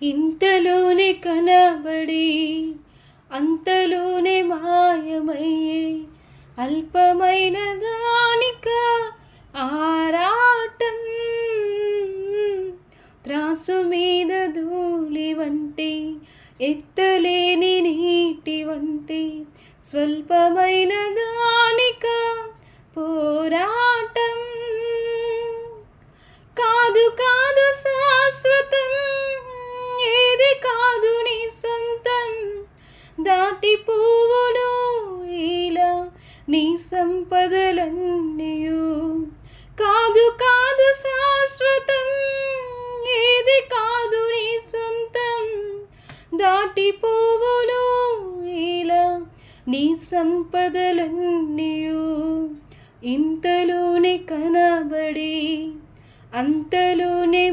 ఇంతలోనే కనబడి అంతలోనే మాయమయ్యే అల్పమైన దానిక ఆరాటం. త్రాసు మీద ధూళి వంటి ఎత్తలేని నీటి వంటి స్వల్పమైన దానిక పోరాటం. కాదు కాదు శాశ్వతం, ఏది కాదు నీ సొంతం, దాటిపోవును ఇలా నీ సంపదలన్నీయు. కాదు కాదు శాశ్వతం, ఏది కాదు నీ సొంతం, దాటిపోవును ఇలా నీ సంపదలన్నీయు. ఇంతలోనే కనబడి అంతలోనే